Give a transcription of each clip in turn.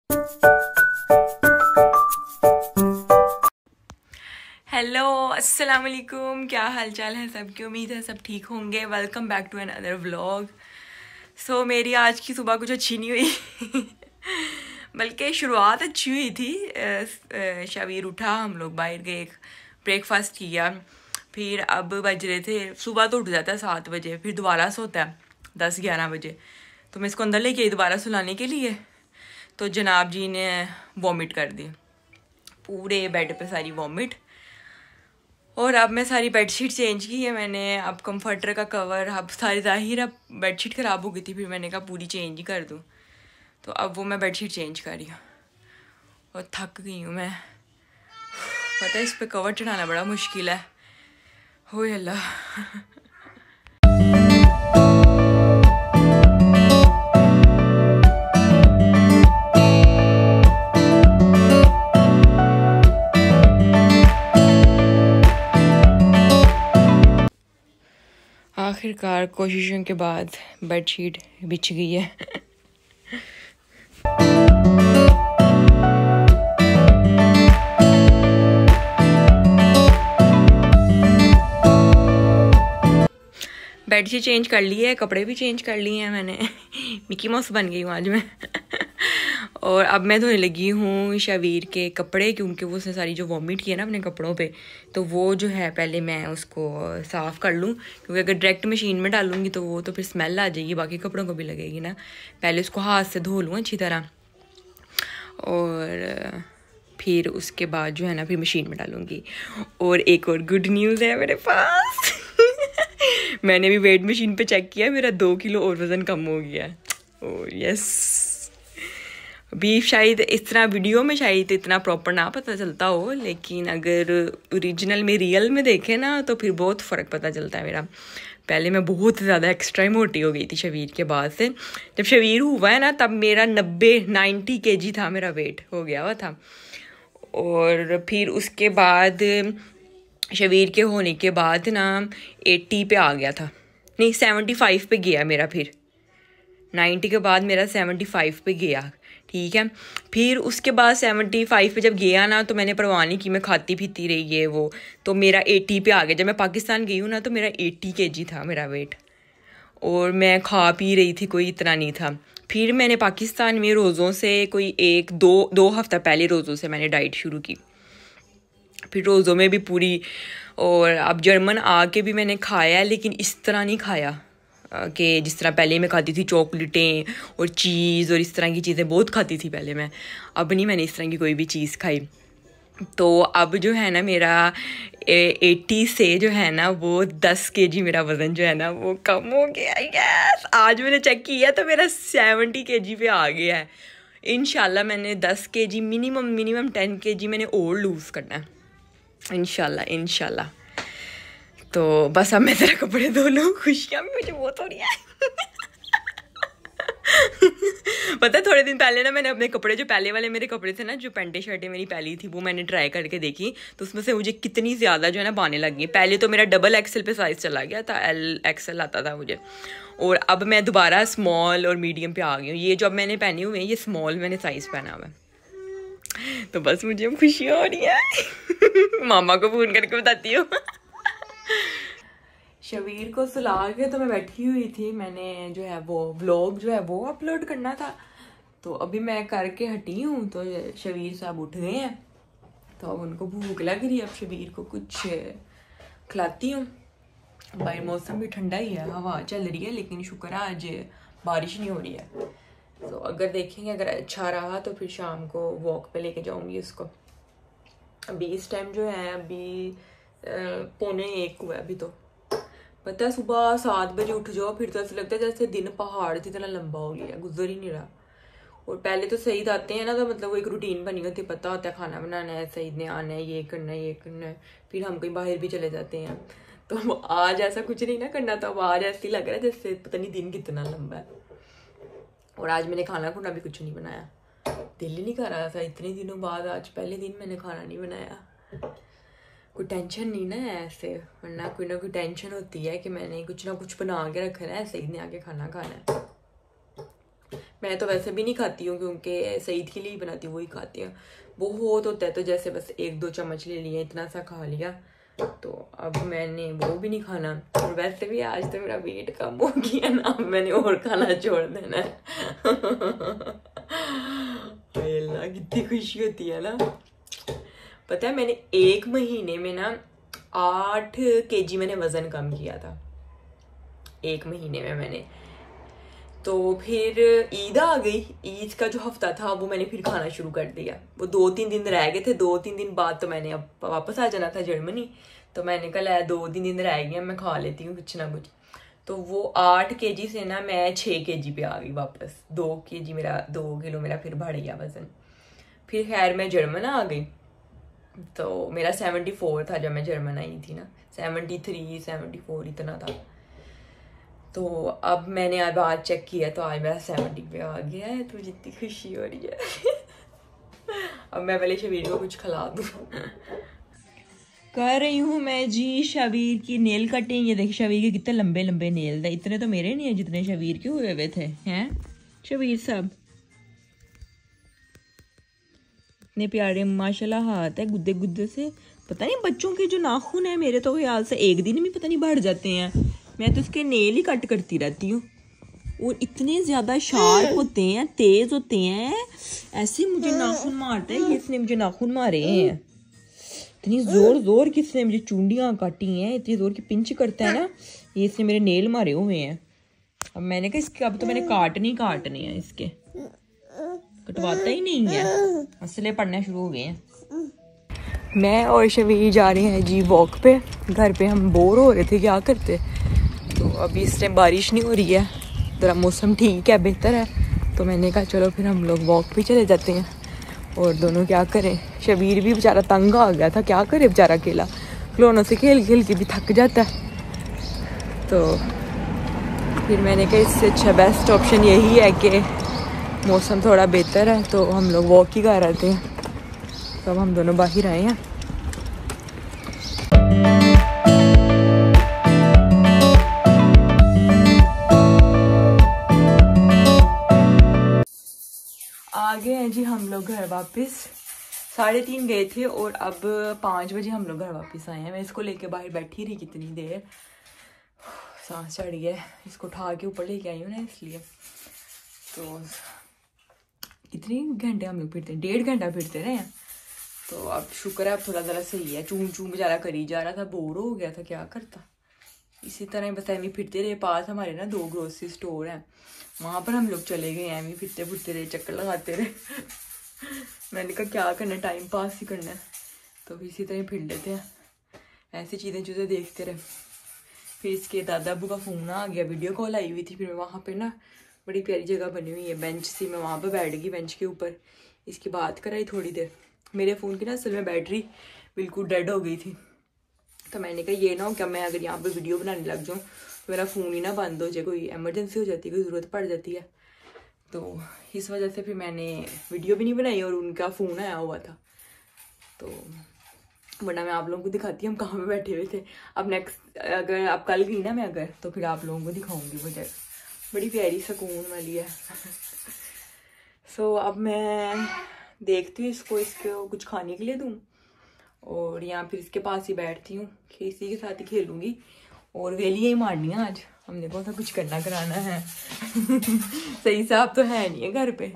Hello, अस्सलाम वालेकुम। क्या हाल चाल है सबकी? उम्मीद है सब ठीक होंगे। Welcome back to another vlog. So मेरी आज की सुबह कुछ अच्छी नहीं हुई बल्कि शुरुआत अच्छी हुई थी। शबीर उठा, हम लोग बाहर गए, ब्रेकफास्ट किया। फिर अब बज रहे थे, सुबह तो उठ जाता है 7 बजे, फिर दोबारा सोता है 10-11 बजे। तो मैं इसको अंदर लेके आई दोबारा सुलाने के लिए, तो जनाब जी ने वॉमिट कर दी, पूरे बेड पे सारी वॉमिट। और अब मैं सारी बेडशीट चेंज की है मैंने। अब कंफर्टर का कवर, अब सारी ज़ाहिर अब बेडशीट ख़राब हो गई थी, फिर मैंने कहा पूरी चेंज ही कर दूँ। तो अब वो मैं बेडशीट चेंज कर रही हूँ और थक गई हूँ मैं। पता है इस पे कवर चढ़ाना बड़ा मुश्किल है। हो अल्लाह। आखिरकार कोशिशों के बाद बेडशीट बिछ गई है। बेडशीट चेंज कर ली है, कपड़े भी चेंज कर लिए हैं मैंने मिकी माउस बन गई हूँ आज मैं और अब मैं धोने लगी हूँ शबीर के कपड़े, क्योंकि वो उसने सारी जो वॉमिट की है ना अपने कपड़ों पे, तो वो जो है पहले मैं उसको साफ़ कर लूँ, क्योंकि अगर डायरेक्ट मशीन में डालूँगी तो वो तो फिर स्मेल आ जाएगी, बाकी कपड़ों को भी लगेगी ना। पहले उसको हाथ से धो लूँ अच्छी तरह, और फिर उसके बाद जो है ना फिर मशीन में डालूँगी। और एक और गुड न्यूज़ है मेरे पास मैंने भी वेट मशीन पे चेक किया, मेरा 2 किलो और वज़न कम हो गया है। और यस, अभी शायद इस तरह वीडियो में शायद इतना प्रॉपर ना पता चलता हो, लेकिन अगर ओरिजिनल में रियल में देखें ना तो फिर बहुत फ़र्क पता चलता है मेरा। पहले मैं बहुत ज़्यादा एक्स्ट्रा ही मोटी हो गई थी शबीर के बाद से। जब शबीर हुआ है ना तब मेरा 90 kg था, मेरा वेट हो गया हुआ था। और फिर उसके बाद शबीर के होने के बाद ना 80 पे आ गया था, नहीं 75 पे गया मेरा। फिर 90 के बाद मेरा 75 पे गया, ठीक है। फिर उसके बाद 75 पे जब गया ना तो मैंने परवाह नहीं की, मैं खाती पीती रही है वो, तो मेरा 80 पे आ गया। जब मैं पाकिस्तान गई हूँ ना तो मेरा 80 kg था मेरा वेट, और मैं खा पी रही थी, कोई इतना नहीं था। फिर मैंने पाकिस्तान में रोज़ों से कोई 1-2 हफ्ता पहले रोज़ों से मैंने डाइट शुरू की, फिर रोज़ों में भी पूरी। और अब जर्मन आके भी मैंने खाया, लेकिन इस तरह नहीं खाया कि जिस तरह पहले मैं खाती थी, चॉकलेटें और चीज़ और इस तरह की चीज़ें बहुत खाती थी पहले मैं। अब नहीं मैंने इस तरह की कोई भी चीज़ खाई। तो अब जो है ना मेरा 80 से जो है ना वो 10 kg मेरा वज़न जो है ना वो कम हो गया। यस, आज मैंने चेक किया तो मेरा 70 kg पे आ गया है। इंशाल्लाह मैंने 10 kg मिनिमम 10 kg मैंने और लूज़ करना है इंशाल्लाह। तो बस अब मैं तेरा कपड़े धो लूँ, खुशियाँ भी मुझे बहुत हो रही है पता है थोड़े दिन पहले ना मैंने अपने कपड़े, जो पहले वाले मेरे कपड़े थे ना, जो पैंटें शर्टें मेरी पहली थी, वो मैंने ट्राई करके देखी, तो उसमें से मुझे कितनी ज़्यादा जो है ना बाने लग गई। पहले तो मेरा डबल XL पे साइज़ चला गया था, LXL आता था मुझे, और अब मैं दोबारा स्मॉल और मीडियम पे आ गई हूँ। ये जो अब मैंने पहने हुए हैं ये स्मॉल मैंने साइज़ पहना हुआ है, तो बस मुझे अब खुशियाँ हो रही है मामा को फ़ोन करके बताती हूँ शबीर को सुला के तो मैं बैठी हुई थी, मैंने जो है वो व्लॉग जो है वो अपलोड करना था, तो अभी मैं करके हटी हूँ। तो शबीर साहब उठ गए हैं, तो अब उनको भूख लग रही है, अब शबीर को कुछ खिलाती हूँ। भाई मौसम भी ठंडा ही है, हवा चल रही है, लेकिन शुक्र है आज बारिश नहीं हो रही है। तो अगर देखेंगे अगर अच्छा रहा तो फिर शाम को वॉक पे लेके जाऊँगी उसको। अभी इस टाइम जो है अभी 1:45 हुआ है अभी। तो पता है सुबह 7 बजे उठ जाओ, फिर तो ऐसा लगता है जैसे दिन पहाड़ की तरह लंबा हो गया, गुजर ही नहीं रहा। और पहले तो सईद आते हैं ना तो मतलब वो एक रूटीन बनी होती है, पता होता है खाना बनाना है, सईद ने आना है, ये करना है, फिर हम कहीं बाहर भी चले जाते हैं। तो आज ऐसा कुछ नहीं ना करना, तो अब आज ऐसे ही लग रहा है जैसे पता नहीं दिन कितना लंबा है। और आज मैंने खाना खुना भी कुछ नहीं बनाया, दिल ही नहीं कर रहा था इतने दिनों बाद, आज पहले दिन मैंने खाना नहीं बनाया। कोई टेंशन नहीं ना है ऐसे, वरना कोई ना कोई टेंशन होती है कि मैंने कुछ ना कुछ बना के रखना है, सईद ने आके खाना खाना है। मैं तो वैसे भी नहीं खाती हूँ क्योंकि सईद के लिए ही बनाती हूँ, वही खाती हूँ। बहुत होता है तो जैसे बस 1-2 चम्मच ले लिया, इतना सा खा लिया, तो अब मैंने वो भी नहीं खाना। और वैसे भी आज तो मेरा वेट कम हो गया ना, मैंने और खाना छोड़ देना है। अल्लाह कितनी खुशी होती है ना। पता है मैंने 1 महीने में ना 8 kg मैंने वजन कम किया था 1 महीने में मैंने। तो फिर ईद आ गई, ईद का जो हफ्ता था वो मैंने फिर खाना शुरू कर दिया। वो 2-3 दिन रह गए थे, 2-3 दिन बाद तो मैंने अब वापस आ जाना था जर्मनी। तो मैंने कहा 2-3 दिन रह गए, मैं खा लेती हूँ कुछ ना कुछ। तो वो 8 kg से ना मैं 6 kg पे आ गई वापस। 2 किलो मेरा फिर बढ़ गया वजन। फिर खैर मैं जर्मन आ गई, तो मेरा 74 था जब मैं जर्मन आई थी ना, 73-74 इतना था। तो अब मैंने आज चेक किया तो आज मेरा 70 पे आ गया है, तो जितनी खुशी हो रही है। अब मैं पहले शबीर को कुछ खिला दूँ। कर रही हूँ मैं जी शबीर की नेल कटिंग। ये देख शबीर के कितने लंबे लंबे नेल थे, इतने तो मेरे नहीं है जितने शबीर के हुए हुए थे। हैं शबीर साहब इतने प्यारे माशाल्लाह हाथ है, गुद्दे गुद्दे से। पता नहीं बच्चों के जो नाखून है मेरे तो ख्याल से एक दिन में पता नहीं बढ़ जाते हैं। मैं तो इसके नेल ही कट करती रहती हूँ, और इतने ज़्यादा शार्प होते हैं, तेज़ होते हैं। ऐसे मुझे नाखून मारता है, इसने मुझे नाखून मारे हैं इतनी जोर की, इसने मुझे चूंडियाँ काटी हैं, इतनी जोर की पिंच करता है ना, ये इसने मेरे नेल मारे हुए हैं। अब मैंने कहा इसके अब तो मैंने काटने हैं, इसके कटवाता ही नहीं है, मसले पड़ने शुरू हो गए हैं। मैं और शबीर जा रहे हैं जी वॉक पे। घर पे हम बोर हो रहे थे, क्या करते। तो अभी इस टाइम बारिश नहीं हो रही है, ज़रा मौसम ठीक है, बेहतर है। तो मैंने कहा चलो फिर हम लोग वॉक पे चले जाते हैं। और दोनों क्या करें, शबीर भी बेचारा तंग आ गया था, क्या करे बेचारा अकेला, खिलौनों से खेल खेल के भी थक जाता है। तो फिर मैंने कहा इससे अच्छा बेस्ट ऑप्शन यही है कि मौसम थोड़ा बेहतर है तो हम लोग वॉक ही कर रहे हैं। तो अब हम दोनों बाहर आए हैं। आ गए हैं जी हम लोग घर वापस। 3:30 गए थे और अब 5 बजे हम लोग घर वापस आए हैं। मैं इसको लेके बाहर बैठी रही कितनी देर, सांस चढ़ गया। इसको उठा के ऊपर लेके आई हूँ ना, इसलिए। तो कितने घंटे हम लोग फिरते हैं, 1.5 घंटा फिरते रहे हैं। तो अब शुक्र है अब थोड़ा ज़रा सही है। चूं चूं बेचारा करी जा रहा था, बोर हो गया था, क्या करता। इसी तरह बस एम फिरते रहे। पास हमारे ना 2 ग्रोसरी स्टोर हैं, वहाँ पर हम लोग चले गए। एम फिरते फुरते रहे, चक्कर लगाते रहे। मैंने कहा क्या करना, टाइम पास ही करना है, तो इसी तरह फिर लेते हैं, ऐसी चीज़ें देखते रहे। फिर इसके दादा अबू का फ़ोन आ गया, वीडियो कॉल आई हुई थी। फिर मैं वहाँ पर ना बड़ी प्यारी जगह बनी हुई है, बेंच सी, मैं वहाँ पर बैठ गई बेंच के ऊपर। इसकी बात कराई थोड़ी देर। मेरे फ़ोन की ना असल में बैटरी बिल्कुल डेड हो गई थी। तो मैंने कहा ये ना हो क्या मैं अगर यहाँ पे वीडियो बनाने लग जाऊँ तो मेरा फ़ोन ही ना बंद हो जाए, कोई एमरजेंसी हो जाती है, कोई ज़रूरत पड़ जाती है। तो इस वजह से फिर मैंने वीडियो भी नहीं बनाई और उनका फ़ोन आया हुआ था। तो वरना मैं आप लोगों को दिखाती हम कहाँ पे बैठे हुए थे। अब नेक्स्ट अगर आप कल गई ना मैं अगर, तो फिर आप लोगों को दिखाऊंगी वो जगह, बड़ी प्यारी सुकून वाली है। सो अब मैं देखती हूँ इसको कुछ खाने के लिए दूँ, और यहाँ फिर इसके पास ही बैठती हूँ, इसी के साथ ही खेलूँगी। और वेलियाँ ही मारनी है आज, हमने बहुत सा कुछ करना कराना है। सही साहब तो है नहीं है घर पे,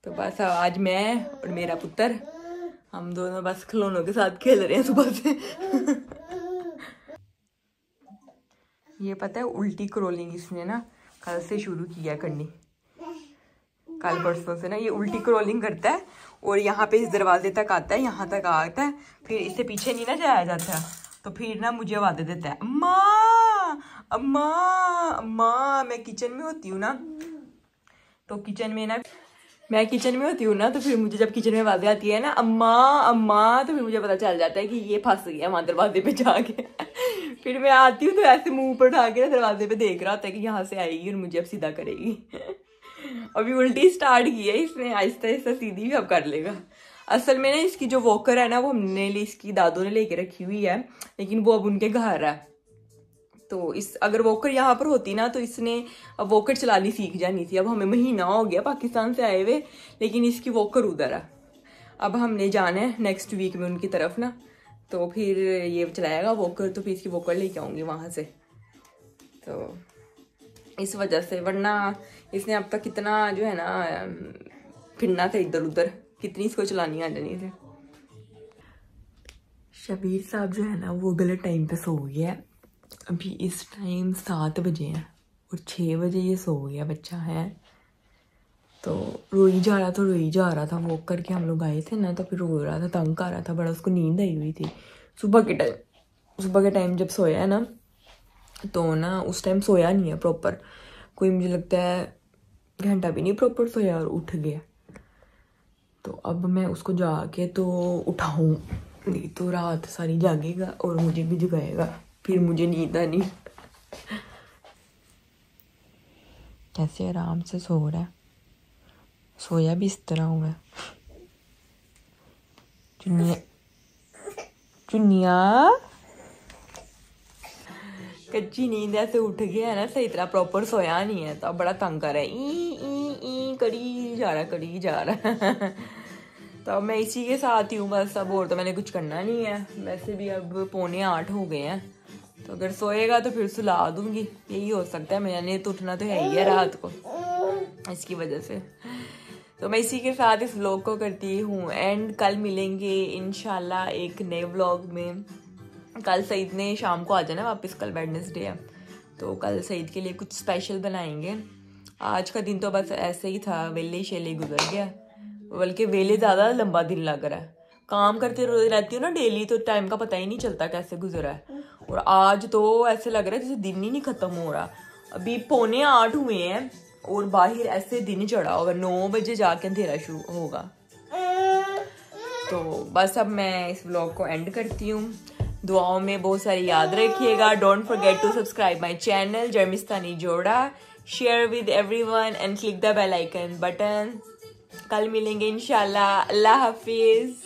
तो बस आज मैं और मेरा पुत्र हम दोनों बस खिलौनों के साथ खेल रहे हैं सुबह से। ये पता है उल्टी क्रॉलिंग इसने ना कल से शुरू किया करनी, कल परसों से ना ये उल्टी क्रॉलिंग करता है और यहाँ पे इस दरवाजे तक आता है, यहाँ तक आता है, फिर इससे पीछे नहीं ना जाया जाता, तो फिर ना मुझे आवाज़ें देता है, अम्मा अम्मा अम्मा। मैं किचन में होती हूँ ना, तो किचन में ना मैं किचन में होती हूँ ना, तो फिर मुझे जब किचन में आवाज़ें आती है ना अम्मा अम्मा, तो फिर मुझे पता चल जाता है कि ये फंस गया वहाँ दरवाजे पे जाके। फिर मैं आती हूँ तो ऐसे मुंह पर उठा के ना दरवाजे पे देख रहा होता है कि यहाँ से आएगी और मुझे अब सीधा करेगी। अभी उल्टी स्टार्ट की है इसने, आहिस्ता आहिस्ता सीधी भी अब कर लेगा। असल में ना इसकी जो वॉकर है ना वो हमने इसकी दादों ने लेके रखी हुई है, लेकिन वो अब उनके घर है, तो इस अगर वॉकर यहाँ पर होती ना तो इसने अब वॉकर चलानी सीख जानी थी। अब हमें महीना हो गया पाकिस्तान से आए हुए, लेकिन इसकी वॉकर उधर है। अब हमने जाना है नेक्स्ट वीक में उनकी तरफ ना, तो फिर ये चलाएगा वॉकर, तो फिर इसकी वॉकर लेके आऊँगी वहाँ से। तो इस वजह से, वरना इसने अब तक कितना जो है ना फिरना था इधर उधर, कितनी इसको चलानी आ जानी थी। शबीर साहब जो है ना वो गलत टाइम पे सो गया। अभी इस टाइम 7 बजे हैं और 6 बजे ये सो गया बच्चा है। तो रोई जा रहा था वो करके हम लोग आए थे ना, तो फिर रो रहा था, तंग कर रहा था बड़ा, उसको नींद आई हुई थी। सुबह के टाइम जब सोया है ना, तो ना उस टाइम सोया नहीं है प्रॉपर, कोई मुझे लगता है घंटा भी नहीं प्रॉपर सोया और उठ गया। तो अब मैं उसको जाके तो उठाऊं, नहीं तो रात सारी जागेगा और मुझे भी जगाएगा, फिर मुझे नींद आनी। कैसे आराम से सो रहा है, सोया भी इस तरह हुआ है। चुनिया कच्ची नींद ऐसे उठ गया है ना, सही तरह प्रॉपर सोया नहीं है, तो बड़ा तंग कर रहा है, ई करी जा रहा तो मैं इसी के साथ ही हूँ बस। अब और तो मैंने कुछ करना नहीं है। वैसे भी अब 7:45 हो गए हैं, तो अगर सोएगा तो फिर सुला दूंगी, यही हो सकता है। मैंने तो उठना तो है ही है रात को, इसकी वजह से। तो मैं इसी के साथ इस व्लॉग को करती हूँ एंड। कल मिलेंगे इंशाल्लाह एक नए व्लॉग में। कल सईद ने शाम को आ जाना वापस, कल वेडनेसडे है, तो कल सईद के लिए कुछ स्पेशल बनाएंगे। आज का दिन तो बस ऐसे ही था, वेले शेले गुजर गया, बल्कि वेले ज़्यादा लंबा दिन लग रहा है। काम करते रहती हूँ ना डेली, तो टाइम का पता ही नहीं चलता कैसे गुजरा है। और आज तो ऐसे लग रहा है जैसे दिन ही नहीं ख़त्म हो रहा। अभी 7:45 हुए हैं और बाहर ऐसे दिन चढ़ा होगा, 9 बजे जाके अंधेरा शुरू होगा। तो बस अब मैं इस व्लॉग को एंड करती हूँ। दुआओं में बहुत सारी याद रखिएगा। Don't forget to subscribe my channel जर्मिस्तानी जोड़ा, share with everyone and click the bell icon button. कल मिलेंगे इंशाल्लाह। अल्लाह हाफिज।